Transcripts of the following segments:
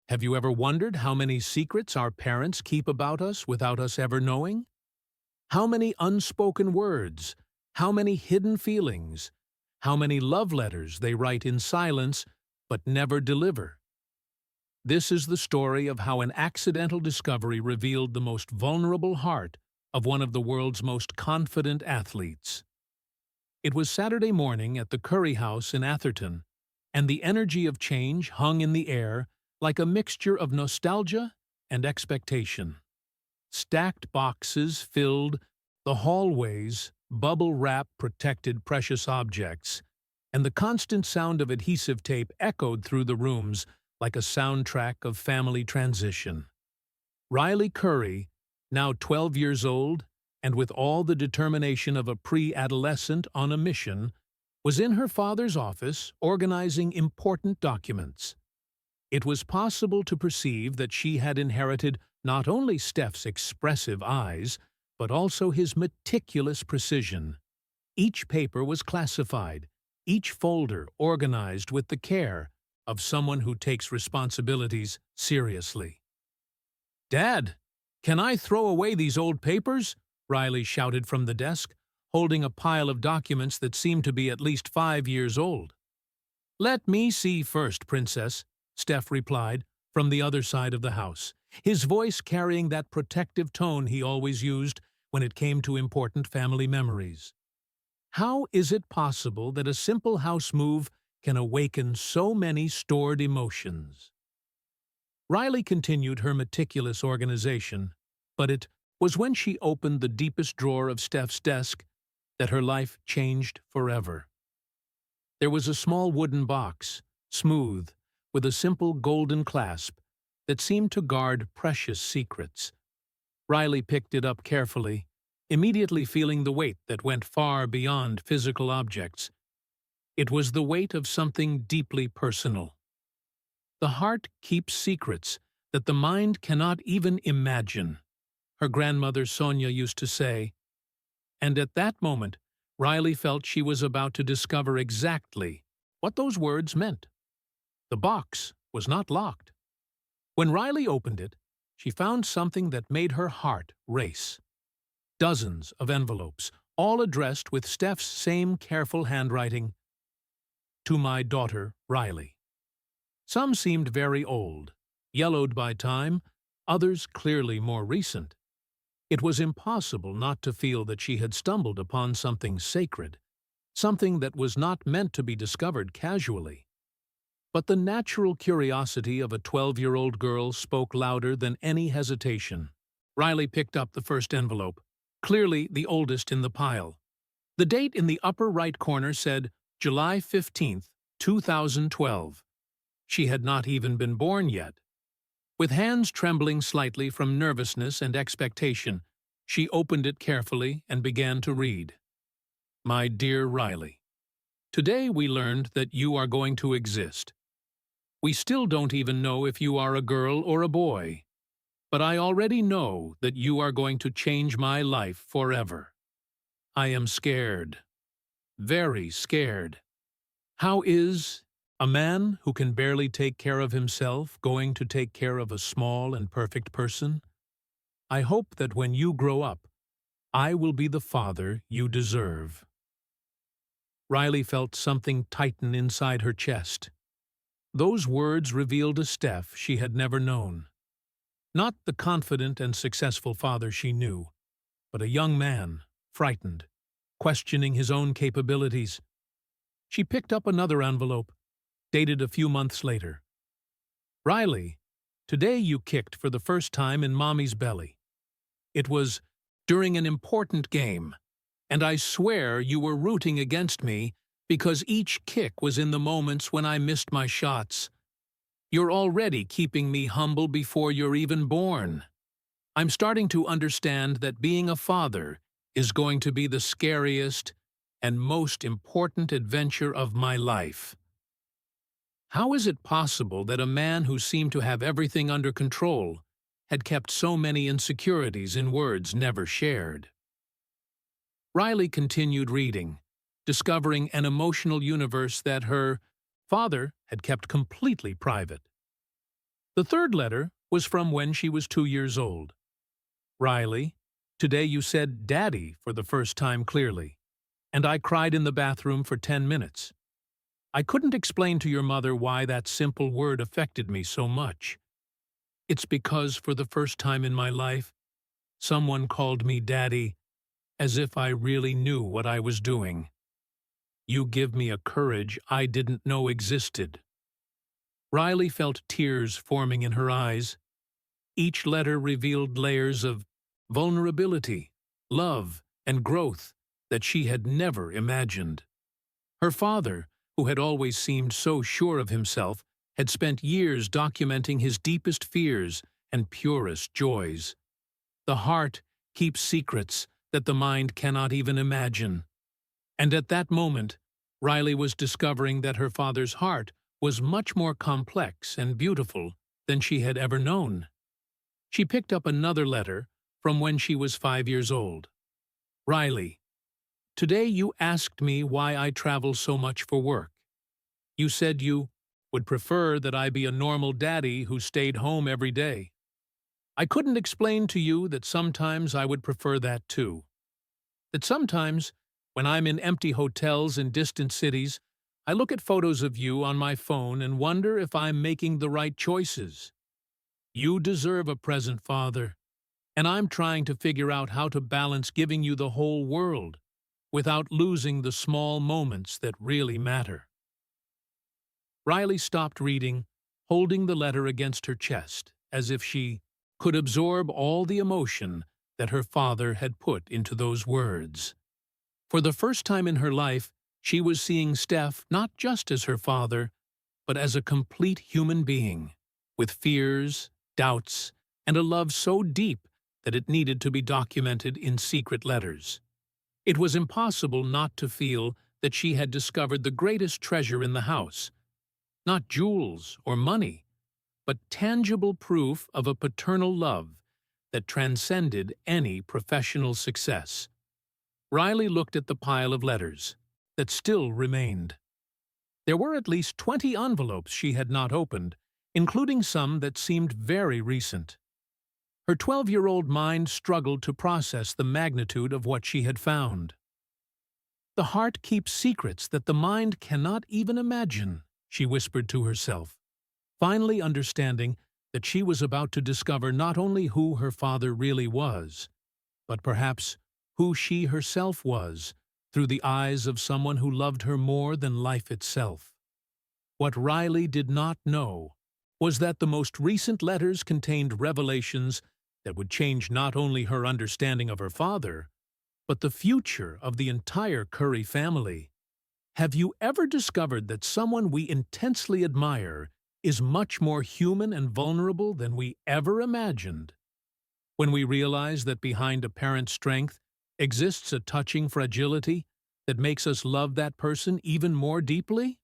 Have you ever wondered how many secrets our parents keep about us without us ever knowing? How many unspoken words, how many hidden feelings, how many love letters they write in silence but never deliver? This is the story of how an accidental discovery revealed the most vulnerable heart of one of the world's most confident athletes. It was Saturday morning at the Curry house in Atherton, and the energy of change hung in the air like a mixture of nostalgia and expectation. Stacked boxes filled the hallways, bubble-wrap protected precious objects, and the constant sound of adhesive tape echoed through the rooms like a soundtrack of family transition. Riley Curry, now 12 years old, and with all the determination of a pre-adolescent on a mission, was in her father's office organizing important documents. It was possible to perceive that she had inherited not only Steph's expressive eyes, but also his meticulous precision. Each paper was classified, each folder organized with the care of someone who takes responsibilities seriously. "Dad, can I throw away these old papers?" Riley shouted from the desk, holding a pile of documents that seemed to be at least 5 years old. "Let me see first, Princess," Steph replied from the other side of the house, his voice carrying that protective tone he always used when it came to important family memories. How is it possible that a simple house move can awaken so many stored emotions? Riley continued her meticulous organization, but it was when she opened the deepest drawer of Steph's desk that her life changed forever. There was a small wooden box, smooth, with a simple golden clasp that seemed to guard precious secrets. Riley picked it up carefully, immediately feeling the weight that went far beyond physical objects. It was the weight of something deeply personal. The heart keeps secrets that the mind cannot even imagine, her grandmother Sonia used to say, and at that moment, Riley felt she was about to discover exactly what those words meant. The box was not locked. When Riley opened it, she found something that made her heart race. Dozens of envelopes, all addressed with Steph's same careful handwriting, "To my daughter, Riley." Some seemed very old, yellowed by time, others clearly more recent. It was impossible not to feel that she had stumbled upon something sacred, something that was not meant to be discovered casually. But the natural curiosity of a 12-year-old girl spoke louder than any hesitation. Riley picked up the first envelope, clearly the oldest in the pile. The date in the upper right corner said July 15th, 2012. She had not even been born yet. With hands trembling slightly from nervousness and expectation, she opened it carefully and began to read. "My dear Riley, today we learned that you are going to exist. We still don't even know if you are a girl or a boy, but I already know that you are going to change my life forever. I am scared, very scared. How is a man who can barely take care of himself going to take care of a small and perfect person? I hope that when you grow up, I will be the father you deserve." Riley felt something tighten inside her chest. Those words revealed a Steph she had never known. Not the confident and successful father she knew, but a young man, frightened, questioning his own capabilities. She picked up another envelope, dated a few months later. "Riley, today you kicked for the first time in Mommy's belly. It was during an important game, and I swear you were rooting against me because each kick was in the moments when I missed my shots. You're already keeping me humble before you're even born. I'm starting to understand that being a father is going to be the scariest and most important adventure of my life. How is it possible that a man who seemed to have everything under control had kept so many insecurities in words never shared?" Riley continued reading, discovering an emotional universe that her father had kept completely private. The third letter was from when she was 2 years old. Riley, today you said Daddy for the first time clearly, and I cried in the bathroom for 10 minutes. I couldn't explain to your mother why that simple word affected me so much. It's because for the first time in my life, someone called me Daddy as if I really knew what I was doing. You give me a courage I didn't know existed. Riley felt tears forming in her eyes. Each letter revealed layers of vulnerability, love, and growth that she had never imagined. Her father, who had always seemed so sure of himself, had spent years documenting his deepest fears and purest joys. The heart keeps secrets that the mind cannot even imagine. And at that moment, Riley was discovering that her father's heart was much more complex and beautiful than she had ever known. She picked up another letter from when she was 5 years old. Riley, today you asked me why I travel so much for work. You said you would prefer that I be a normal daddy who stayed home every day. I couldn't explain to you that sometimes I would prefer that too. That sometimes, when I'm in empty hotels in distant cities, I look at photos of you on my phone and wonder if I'm making the right choices. You deserve a present, Father, and I'm trying to figure out how to balance giving you the whole world without losing the small moments that really matter. Riley stopped reading, holding the letter against her chest, as if she could absorb all the emotion that her father had put into those words. For the first time in her life, she was seeing Steph not just as her father, but as a complete human being, with fears, doubts, and a love so deep that it needed to be documented in secret letters. It was impossible not to feel that she had discovered the greatest treasure in the house, not jewels or money, but tangible proof of a paternal love that transcended any professional success. Riley looked at the pile of letters that still remained. There were at least 20 envelopes she had not opened, including some that seemed very recent. Her 12-year-old mind struggled to process the magnitude of what she had found. The heart keeps secrets that the mind cannot even imagine, she whispered to herself, finally understanding that she was about to discover not only who her father really was, but perhaps who she herself was through the eyes of someone who loved her more than life itself. What Riley did not know was that the most recent letters contained revelations that would change not only her understanding of her father, but the future of the entire Curry family. Have you ever discovered that someone we intensely admire is much more human and vulnerable than we ever imagined? When we realize that behind apparent strength exists a touching fragility that makes us love that person even more deeply?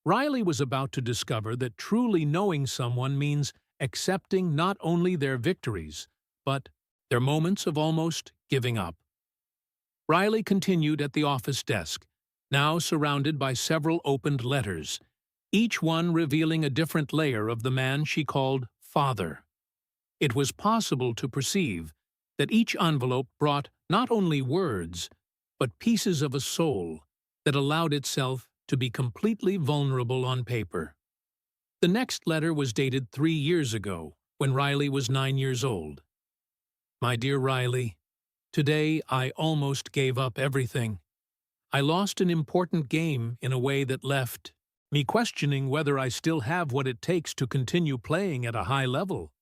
Riley was about to discover that truly knowing someone means accepting not only their victories, but their moments of almost giving up. Riley continued at the office desk, now surrounded by several opened letters, each one revealing a different layer of the man she called Father. It was possible to perceive that each envelope brought not only words, but pieces of a soul that allowed itself to be completely vulnerable on paper. The next letter was dated 3 years ago, when Riley was 9 years old. My dear Riley, today I almost gave up everything. I lost an important game in a way that left me questioning whether I still have what it takes to continue playing at a high level.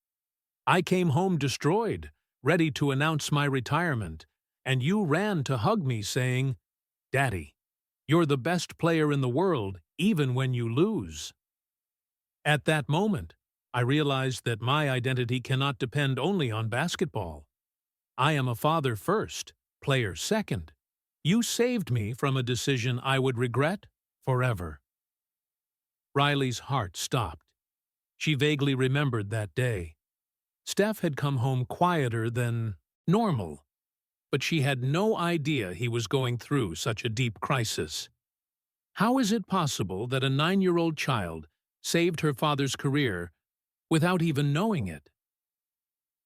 I came home destroyed, ready to announce my retirement, and you ran to hug me saying, "Daddy, you're the best player in the world, even when you lose." At that moment, I realized that my identity cannot depend only on basketball. I am a father first, player second. You saved me from a decision I would regret forever. Riley's heart stopped. She vaguely remembered that day. Steph had come home quieter than normal, but she had no idea he was going through such a deep crisis. How is it possible that a 9-year-old child saved her father's career without even knowing it.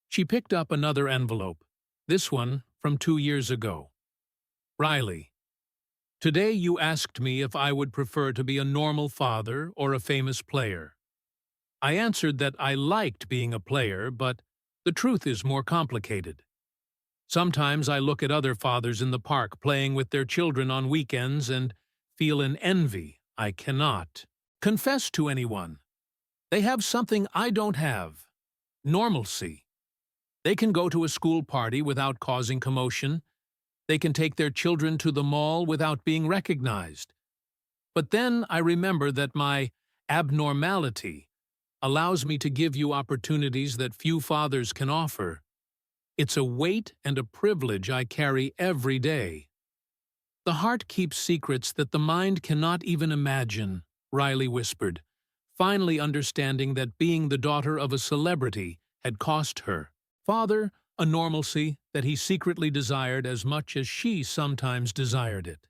She picked up another envelope, this one from 2 years ago. Riley, today you asked me if I would prefer to be a normal father or a famous player. I answered that I liked being a player, but the truth is more complicated. Sometimes I look at other fathers in the park playing with their children on weekends and feel an envy I cannot confess to anyone. They have something I don't have: normalcy. They can go to a school party without causing commotion. They can take their children to the mall without being recognized. But then I remember that my abnormality allows me to give you opportunities that few fathers can offer. It's a weight and a privilege I carry every day. The heart keeps secrets that the mind cannot even imagine, Riley whispered, finally understanding that being the daughter of a celebrity had cost her father a normalcy that he secretly desired as much as she sometimes desired it.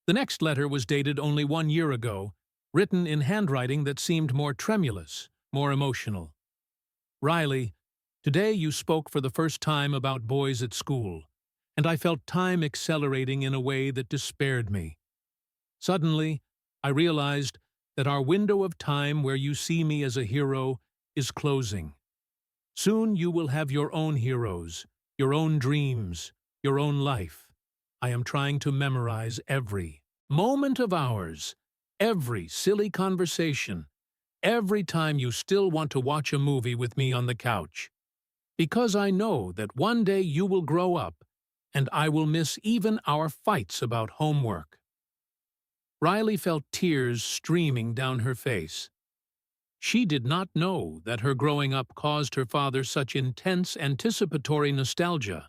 The next letter was dated only 1 year ago, written in handwriting that seemed more tremulous, more emotional. Riley, today you spoke for the first time about boys at school, and I felt time accelerating in a way that despaired me. Suddenly, I realized that our window of time where you see me as a hero is closing. Soon you will have your own heroes, your own dreams, your own life. I am trying to memorize every moment of ours, every silly conversation, every time you still want to watch a movie with me on the couch. Because I know that one day you will grow up, and I will miss even our fights about homework. Riley felt tears streaming down her face. She did not know that her growing up caused her father such intense anticipatory nostalgia.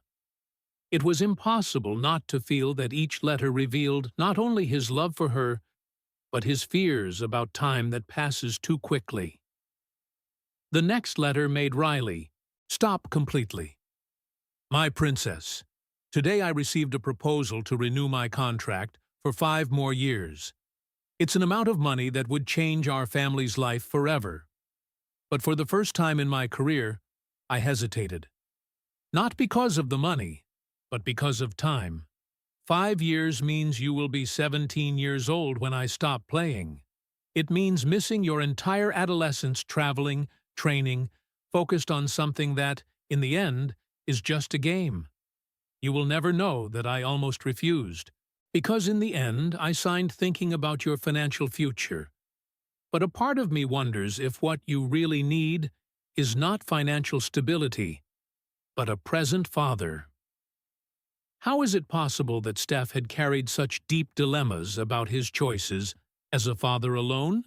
It was impossible not to feel that each letter revealed not only his love for her, but his fears about time that passes too quickly. The next letter made Riley stop completely. My princess, today I received a proposal to renew my contract for 5 more years. It's an amount of money that would change our family's life forever. But for the first time in my career, I hesitated. Not because of the money, but because of time. 5 years means you will be 17 years old when I stop playing. It means missing your entire adolescence traveling, training, focused on something that, in the end, is just a game. You will never know that I almost refused, because in the end I signed thinking about your financial future. But a part of me wonders if what you really need is not financial stability, but a present father. How is it possible that Steph had carried such deep dilemmas about his choices as a father alone?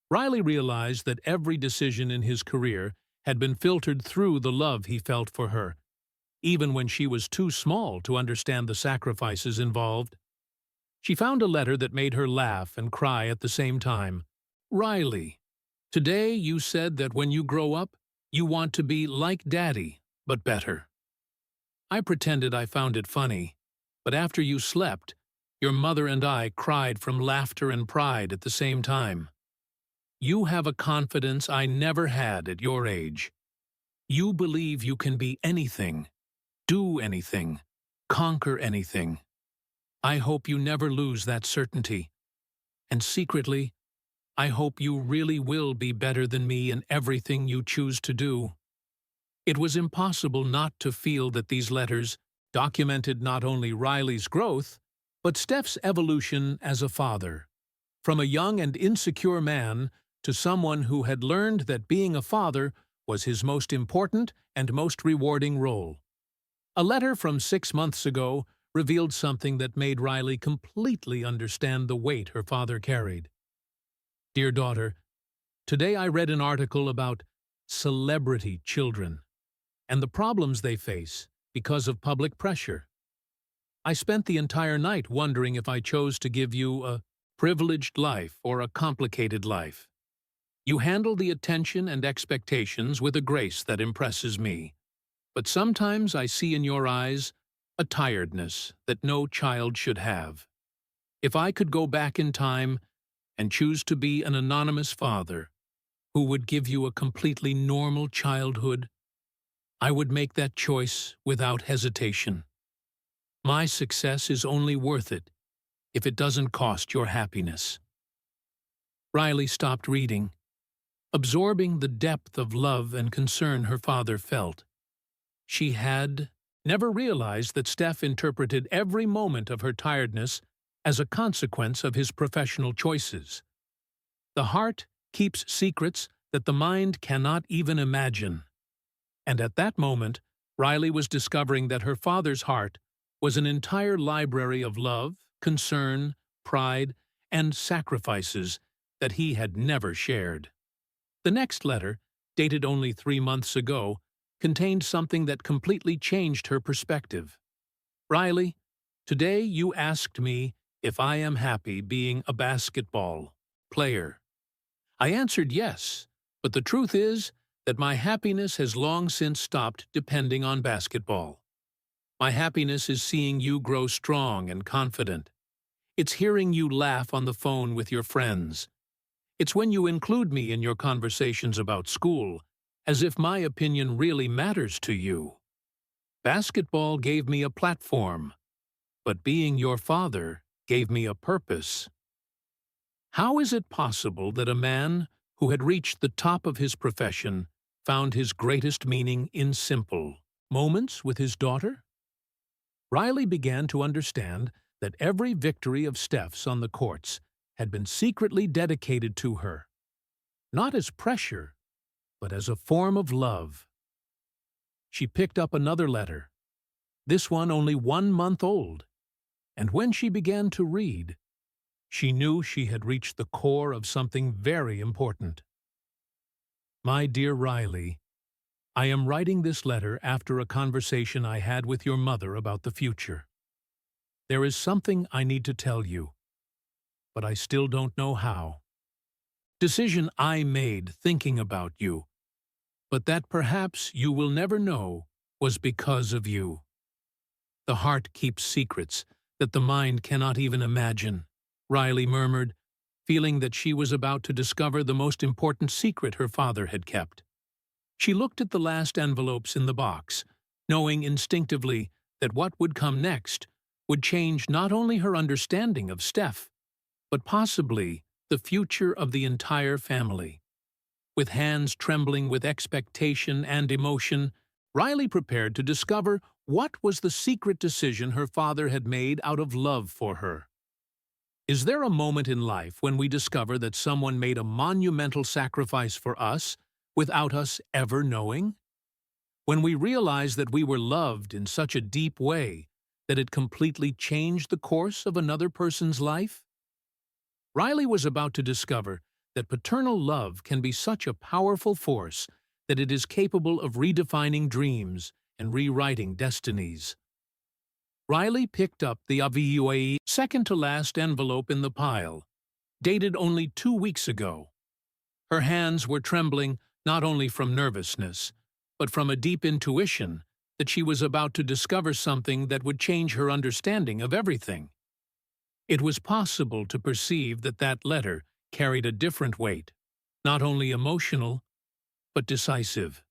Riley realized that every decision in his career had been filtered through the love he felt for her, even when she was too small to understand the sacrifices involved. She found a letter that made her laugh and cry at the same time. Riley, today you said that when you grow up, you want to be like Daddy, but better. I pretended I found it funny, but after you slept, your mother and I cried from laughter and pride at the same time. You have a confidence I never had at your age. You believe you can be anything, do anything, conquer anything. I hope you never lose that certainty. And secretly, I hope you really will be better than me in everything you choose to do. It was impossible not to feel that these letters documented not only Riley's growth, but Steph's evolution as a father. From a young and insecure man to someone who had learned that being a father was his most important and most rewarding role. A letter from 6 months ago revealed something that made Riley completely understand the weight her father carried. Dear daughter, today I read an article about celebrity children and the problems they face because of public pressure. I spent the entire night wondering if I chose to give you a privileged life or a complicated life. You handle the attention and expectations with a grace that impresses me, but sometimes I see in your eyes a tiredness that no child should have. If I could go back in time and choose to be an anonymous father, who would give you a completely normal childhood, I would make that choice without hesitation. My success is only worth it if it doesn't cost your happiness." Riley stopped reading, absorbing the depth of love and concern her father felt. She had never realized that Steph interpreted every moment of her tiredness as a consequence of his professional choices. The heart keeps secrets that the mind cannot even imagine. And at that moment, Riley was discovering that her father's heart was an entire library of love, concern, pride, and sacrifices that he had never shared. The next letter, dated only 3 months ago, contained something that completely changed her perspective. "Riley, today you asked me if I am happy being a basketball player. I answered yes, but the truth is that my happiness has long since stopped depending on basketball. My happiness is seeing you grow strong and confident. It's hearing you laugh on the phone with your friends. It's when you include me in your conversations about school, as if my opinion really matters to you. Basketball gave me a platform, but being your father gave me a purpose." How is it possible that a man who had reached the top of his profession found his greatest meaning in simple moments with his daughter? Riley began to understand that every victory of Steph's on the courts had been secretly dedicated to her, not as pressure, but as a form of love. She picked up another letter, this one only 1 month old, and when she began to read, she knew she had reached the core of something very important. "My dear Riley, I am writing this letter after a conversation I had with your mother about the future. There is something I need to tell you, but I still don't know how. Decision I made thinking about you, but that perhaps you will never know was because of you. The heart keeps secrets that the mind cannot even imagine," Riley murmured, feeling that she was about to discover the most important secret her father had kept. She looked at the last envelopes in the box, knowing instinctively that what would come next would change not only her understanding of Steph, but possibly the future of the entire family. With hands trembling with expectation and emotion, Riley prepared to discover what was the secret decision her father had made out of love for her. Is there a moment in life when we discover that someone made a monumental sacrifice for us without us ever knowing? When we realize that we were loved in such a deep way that it completely changed the course of another person's life? Riley was about to discover that paternal love can be such a powerful force that it is capable of redefining dreams and rewriting destinies. Riley picked up the AVUAE second-to-last envelope in the pile, dated only 2 weeks ago. Her hands were trembling not only from nervousness, but from a deep intuition that she was about to discover something that would change her understanding of everything. It was possible to perceive that that letter carried a different weight, not only emotional, but decisive.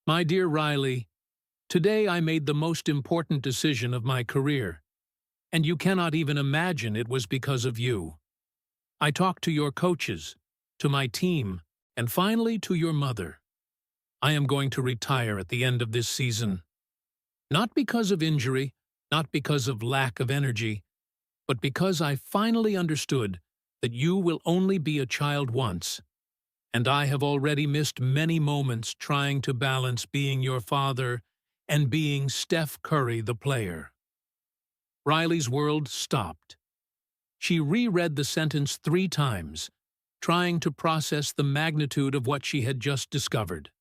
"My dear Riley, today I made the most important decision of my career, and you cannot even imagine it was because of you. I talked to your coaches, to my team, and finally to your mother. I am going to retire at the end of this season. Not because of injury, not because of lack of energy, but because I finally understood that you will only be a child once, and I have already missed many moments trying to balance being your father and being Steph Curry the player." Riley's world stopped. She reread the sentence 3 times, trying to process the magnitude of what she had just discovered.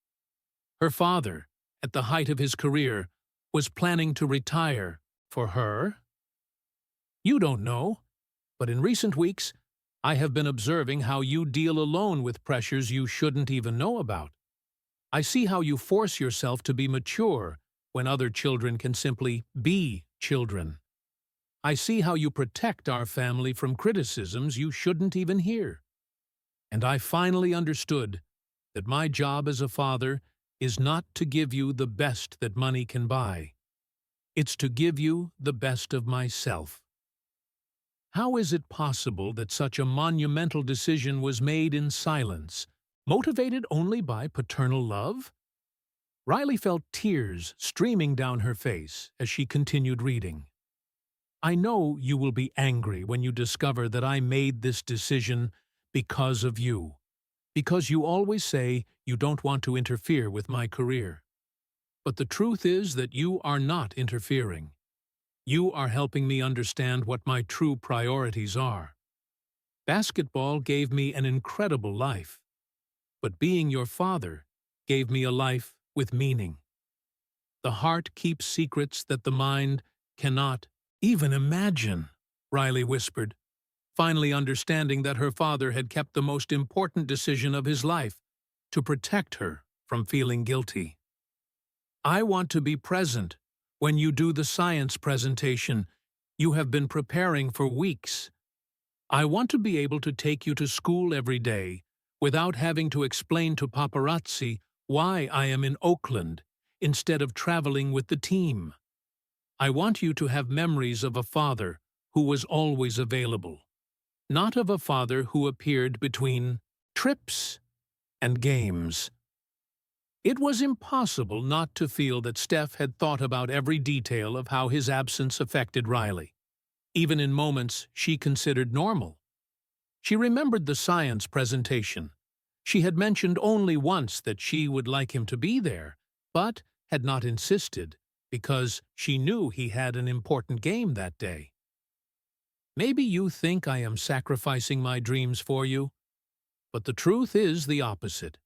Her father, at the height of his career, was planning to retire for her? "You don't know, but in recent weeks, I have been observing how you deal alone with pressures you shouldn't even know about. I see how you force yourself to be mature when other children can simply be children. I see how you protect our family from criticisms you shouldn't even hear. And I finally understood that my job as a father is not to give you the best that money can buy. It's to give you the best of myself. How is it possible that such a monumental decision was made in silence, motivated only by paternal love? Riley felt tears streaming down her face as she continued reading. I know you will be angry when you discover that I made this decision because of you, because you always say you don't want to interfere with my career. But the truth is that you are not interfering. You are helping me understand what my true priorities are. Basketball gave me an incredible life, but being your father gave me a life with meaning. The heart keeps secrets that the mind cannot even imagine, Riley whispered, finally understanding that her father had kept the most important decision of his life, to protect her from feeling guilty. I want to be present when you do the science presentation you have been preparing for weeks. I want to be able to take you to school every day without having to explain to paparazzi why I am in Oakland instead of traveling with the team. I want you to have memories of a father who was always available, not of a father who appeared between trips and games. It was impossible not to feel that Steph had thought about every detail of how his absence affected Riley, even in moments she considered normal. She remembered the science presentation. She had mentioned only once that she would like him to be there, but had not insisted because she knew he had an important game that day. Maybe you think I am sacrificing my dreams for you, but the truth is the opposite.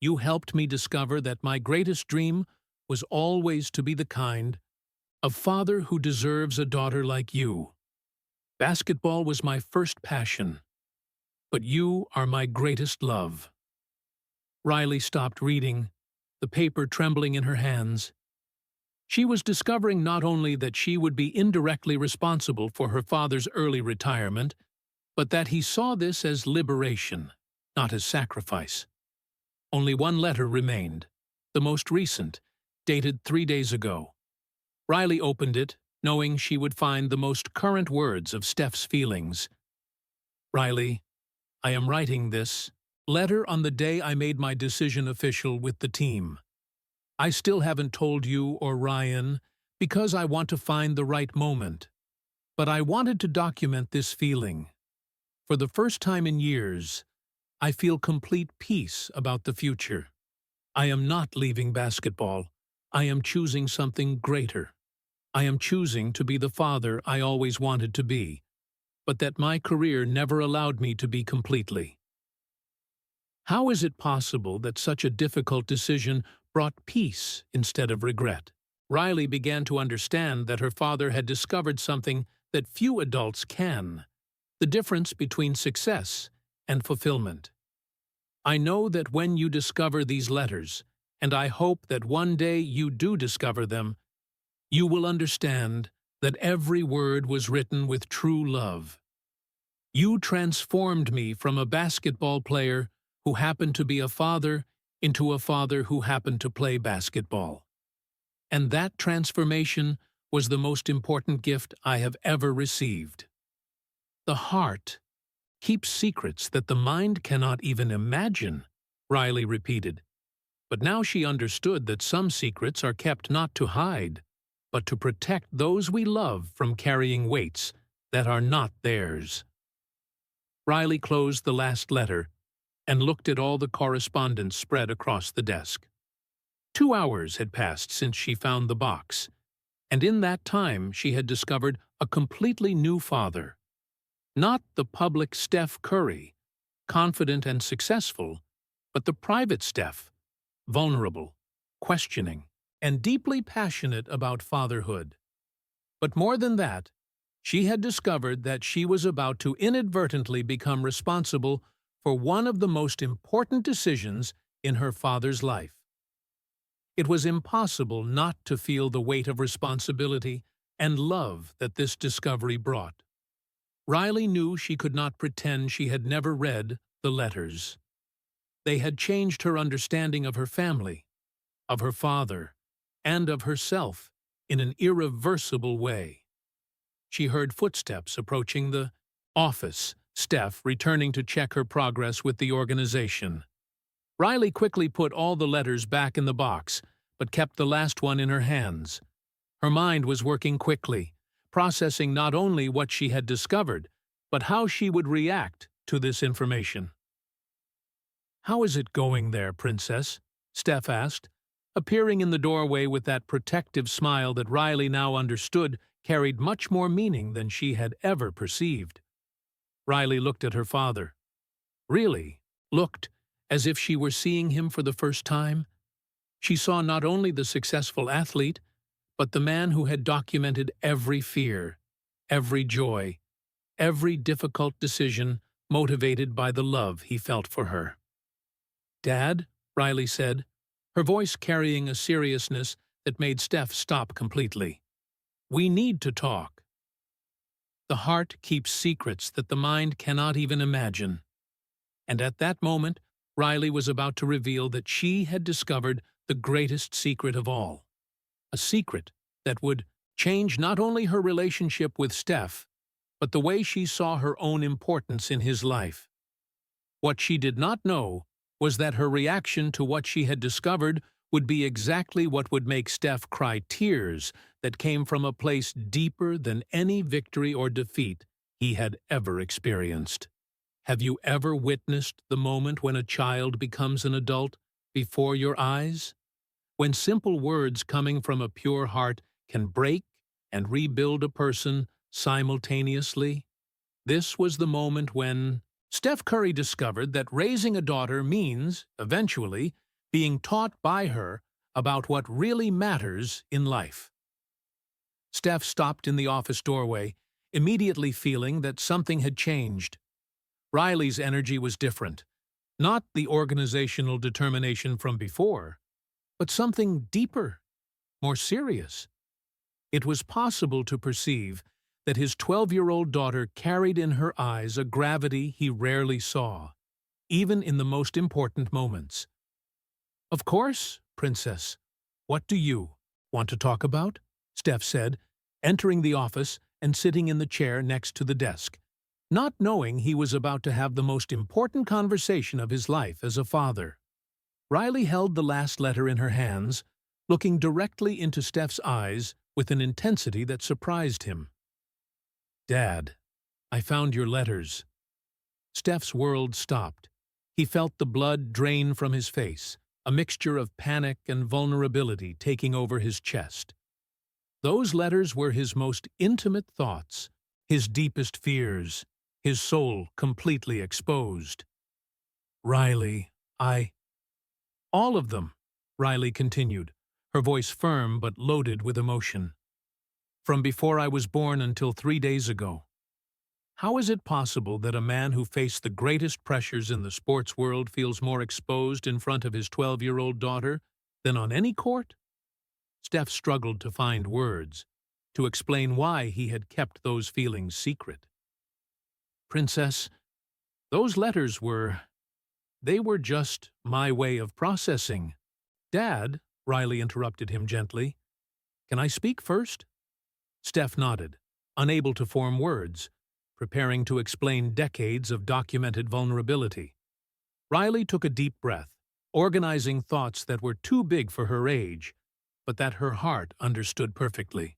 You helped me discover that my greatest dream was always to be the kind of father who deserves a daughter like you. Basketball was my first passion, but you are my greatest love. Riley stopped reading, the paper trembling in her hands. She was discovering not only that she would be indirectly responsible for her father's early retirement, but that he saw this as liberation, not as sacrifice. Only one letter remained, the most recent, dated 3 days ago. Riley opened it, knowing she would find the most current words of Steph's feelings. Riley, I am writing this letter on the day I made my decision official with the team. I still haven't told you or Ryan because I want to find the right moment. But I wanted to document this feeling. For the first time in years, I feel complete peace about the future. I am not leaving basketball. I am choosing something greater. I am choosing to be the father I always wanted to be, but that my career never allowed me to be completely. How is it possible that such a difficult decision brought peace instead of regret? Riley began to understand that her father had discovered something that few adults can: the difference between success and fulfillment. I know that when you discover these letters, and I hope that one day you do discover them, you will understand that every word was written with true love. You transformed me from a basketball player who happened to be a father into a father who happened to play basketball. And that transformation was the most important gift I have ever received. The heart keeps secrets that the mind cannot even imagine, Riley repeated. But now she understood that some secrets are kept not to hide, but to protect those we love from carrying weights that are not theirs. Riley closed the last letter and looked at all the correspondence spread across the desk. 2 hours had passed since she found the box, and in that time she had discovered a completely new father. Not the public Steph Curry, confident and successful, but the private Steph, vulnerable, questioning, and deeply passionate about fatherhood. But more than that, she had discovered that she was about to inadvertently become responsible for one of the most important decisions in her father's life. It was impossible not to feel the weight of responsibility and love that this discovery brought. Riley knew she could not pretend she had never read the letters. They had changed her understanding of her family, of her father, and of herself in an irreversible way. She heard footsteps approaching the office, Steph returning to check her progress with the organization. Riley quickly put all the letters back in the box, but kept the last one in her hands. Her mind was working quickly, processing not only what she had discovered, but how she would react to this information. "How is it going there, Princess?" Steph asked, appearing in the doorway with that protective smile that Riley now understood carried much more meaning than she had ever perceived. Riley looked at her father. Really, looked as if she were seeing him for the first time. She saw not only the successful athlete, but the man who had documented every fear, every joy, every difficult decision motivated by the love he felt for her. "Dad," Riley said, her voice carrying a seriousness that made Steph stop completely. "We need to talk. The heart keeps secrets that the mind cannot even imagine." And at that moment, Riley was about to reveal that she had discovered the greatest secret of all. A secret that would change not only her relationship with Steph, but the way she saw her own importance in his life. What she did not know was that her reaction to what she had discovered would be exactly what would make Steph cry tears that came from a place deeper than any victory or defeat he had ever experienced. Have you ever witnessed the moment when a child becomes an adult before your eyes? When simple words coming from a pure heart can break and rebuild a person simultaneously? This was the moment when Steph Curry discovered that raising a daughter means, eventually, being taught by her about what really matters in life. Steph stopped in the office doorway, immediately feeling that something had changed. Riley's energy was different, not the organizational determination from before, but something deeper, more serious. It was possible to perceive that his 12-year-old daughter carried in her eyes a gravity he rarely saw, even in the most important moments. "Of course, Princess. What do you want to talk about?" Steph said, entering the office and sitting in the chair next to the desk, not knowing he was about to have the most important conversation of his life as a father. Riley held the last letter in her hands, looking directly into Steph's eyes with an intensity that surprised him. "Dad, I found your letters." Steph's world stopped. He felt the blood drain from his face, a mixture of panic and vulnerability taking over his chest. Those letters were his most intimate thoughts, his deepest fears, his soul completely exposed. "Riley, All of them," Riley continued, her voice firm but loaded with emotion. "From before I was born until 3 days ago. How is it possible that a man who faced the greatest pressures in the sports world feels more exposed in front of his 12-year-old daughter than on any court?" Steph struggled to find words, to explain why he had kept those feelings secret. "Princess, those letters they were just my way of processing." "Dad," Riley interrupted him gently, "can I speak first?" Steph nodded, unable to form words, preparing to explain decades of documented vulnerability. Riley took a deep breath, organizing thoughts that were too big for her age, but that her heart understood perfectly.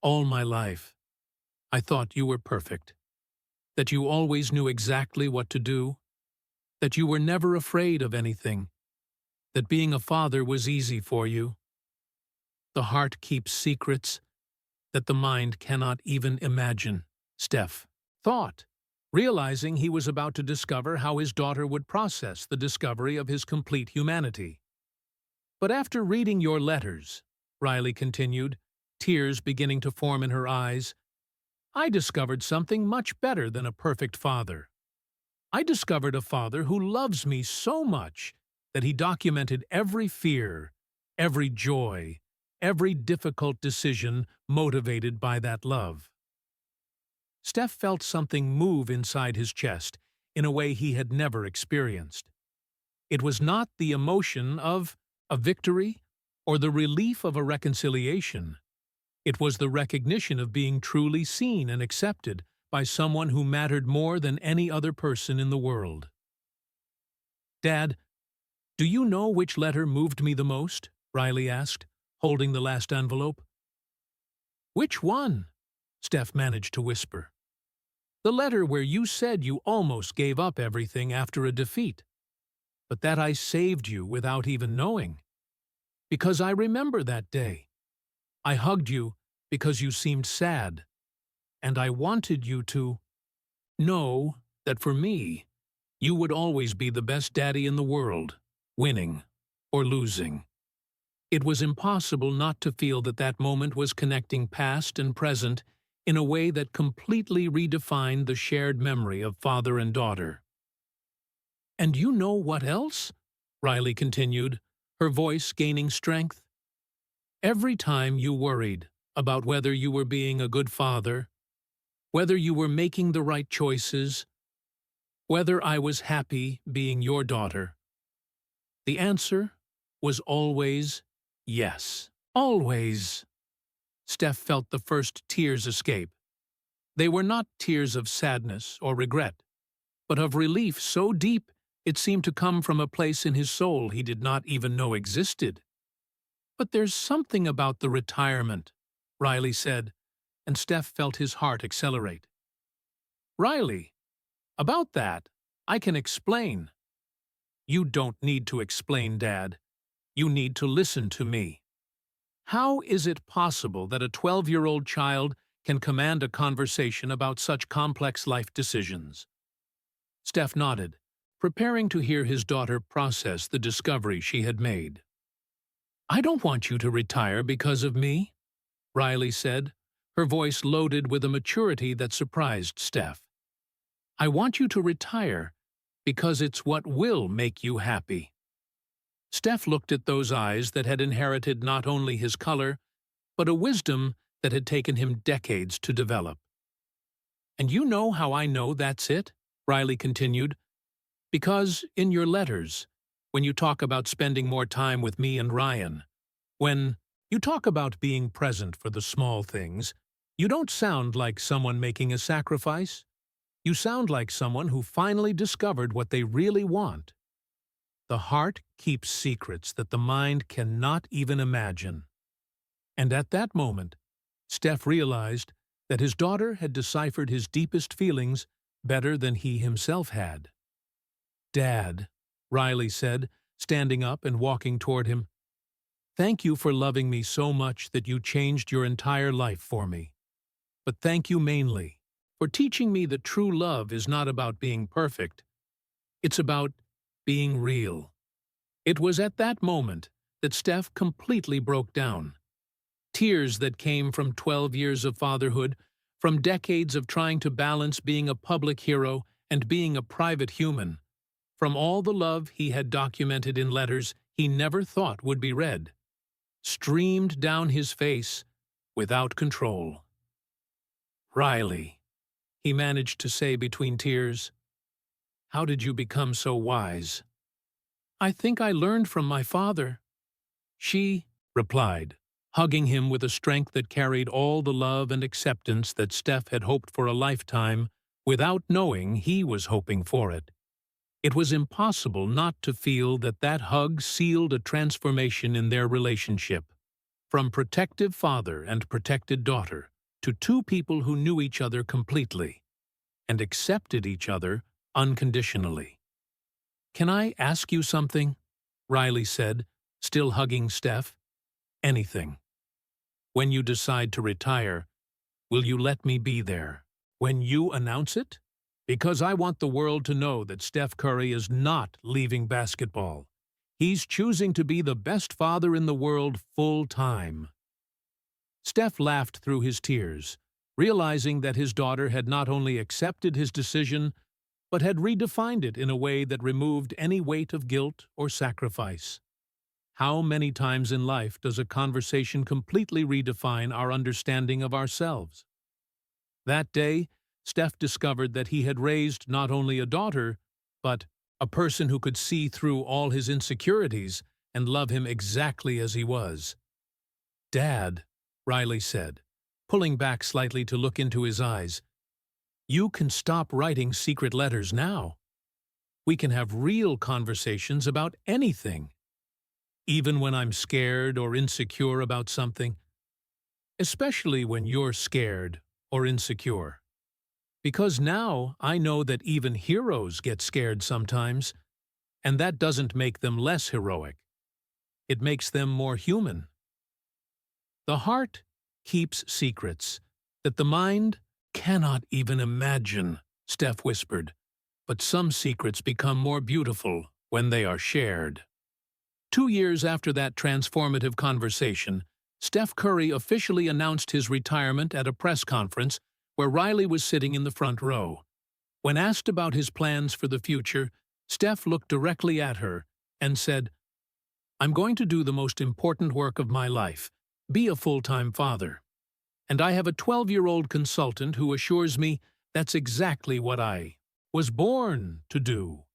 "All my life, I thought you were perfect, that you always knew exactly what to do, that you were never afraid of anything, that being a father was easy for you. The heart keeps secrets that the mind cannot even imagine," Steph thought, realizing he was about to discover how his daughter would process the discovery of his complete humanity. "But after reading your letters," Riley continued, tears beginning to form in her eyes, "I discovered something much better than a perfect father. I discovered a father who loves me so much that he documented every fear, every joy, every difficult decision motivated by that love." Steph felt something move inside his chest in a way he had never experienced. It was not the emotion of a victory or the relief of a reconciliation. It was the recognition of being truly seen and accepted by someone who mattered more than any other person in the world. "Dad, do you know which letter moved me the most?" Riley asked, holding the last envelope. "Which one?" Steph managed to whisper. "The letter where you said you almost gave up everything after a defeat, but that I saved you without even knowing. Because I remember that day. I hugged you because you seemed sad, and I wanted you to know that for me, you would always be the best daddy in the world, winning or losing." It was impossible not to feel that that moment was connecting past and present in a way that completely redefined the shared memory of father and daughter. "And you know what else?" Riley continued, her voice gaining strength. "Every time you worried about whether you were being a good father, whether you were making the right choices, whether I was happy being your daughter, the answer was always yes. Always." Steph felt the first tears escape. They were not tears of sadness or regret, but of relief so deep it seemed to come from a place in his soul he did not even know existed. "But there's something about the retirement," Riley said, and Steph felt his heart accelerate. "Riley, about that, I can explain." "You don't need to explain, Dad. You need to listen to me. How is it possible that a 12-year-old child can command a conversation about such complex life decisions?" Steph nodded, preparing to hear his daughter process the discovery she had made. "I don't want you to retire because of me," Riley said, her voice loaded with a maturity that surprised Steph. "I want you to retire because it's what will make you happy." Steph looked at those eyes that had inherited not only his color, but a wisdom that had taken him decades to develop. "And you know how I know that's it?" Riley continued. "Because in your letters, when you talk about spending more time with me and Ryan, when you talk about being present for the small things, you don't sound like someone making a sacrifice. You sound like someone who finally discovered what they really want. The heart keeps secrets that the mind cannot even imagine." And at that moment, Steph realized that his daughter had deciphered his deepest feelings better than he himself had. "Dad," Riley said, standing up and walking toward him, "thank you for loving me so much that you changed your entire life for me. But thank you mainly for teaching me that true love is not about being perfect. It's about being real." It was at that moment that Steph completely broke down. Tears that came from 12 years of fatherhood, from decades of trying to balance being a public hero and being a private human, from all the love he had documented in letters he never thought would be read, streamed down his face without control. "Riley," he managed to say between tears, "how did you become so wise?" "I think I learned from my father," she replied, hugging him with a strength that carried all the love and acceptance that Steph had hoped for a lifetime without knowing he was hoping for it. It was impossible not to feel that that hug sealed a transformation in their relationship, from protective father and protected daughter to two people who knew each other completely and accepted each other unconditionally. "Can I ask you something?" Riley said, still hugging Steph. "Anything. When you decide to retire, will you let me be there? When you announce it? Because I want the world to know that Steph Curry is not leaving basketball. He's choosing to be the best father in the world full-time." Steph laughed through his tears, realizing that his daughter had not only accepted his decision, but had redefined it in a way that removed any weight of guilt or sacrifice. How many times in life does a conversation completely redefine our understanding of ourselves? That day, Steph discovered that he had raised not only a daughter, but a person who could see through all his insecurities and love him exactly as he was. "Dad," Riley said, pulling back slightly to look into his eyes, "you can stop writing secret letters now. We can have real conversations about anything, even when I'm scared or insecure about something, especially when you're scared or insecure. Because now I know that even heroes get scared sometimes, and that doesn't make them less heroic. It makes them more human. The heart keeps secrets that the mind cannot even imagine," Steph whispered, "but some secrets become more beautiful when they are shared." 2 years after that transformative conversation, Steph Curry officially announced his retirement at a press conference where Riley was sitting in the front row. When asked about his plans for the future, Steph looked directly at her and said, "I'm going to do the most important work of my life, be a full-time father. And I have a 12-year-old consultant who assures me that's exactly what I was born to do."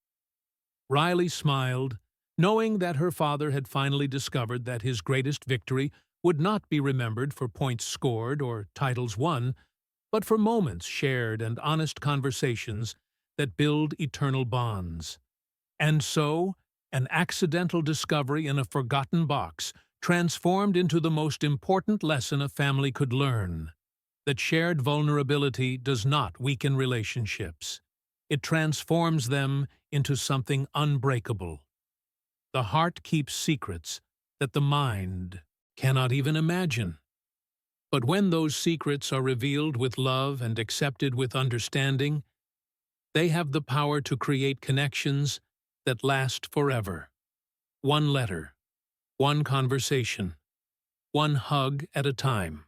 Riley smiled, knowing that her father had finally discovered that his greatest victory would not be remembered for points scored or titles won, but for moments shared and honest conversations that build eternal bonds. And so, an accidental discovery in a forgotten box transformed into the most important lesson a family could learn: that shared vulnerability does not weaken relationships. It transforms them into something unbreakable. The heart keeps secrets that the mind cannot even imagine. But when those secrets are revealed with love and accepted with understanding, they have the power to create connections that last forever. One letter, one conversation, one hug at a time.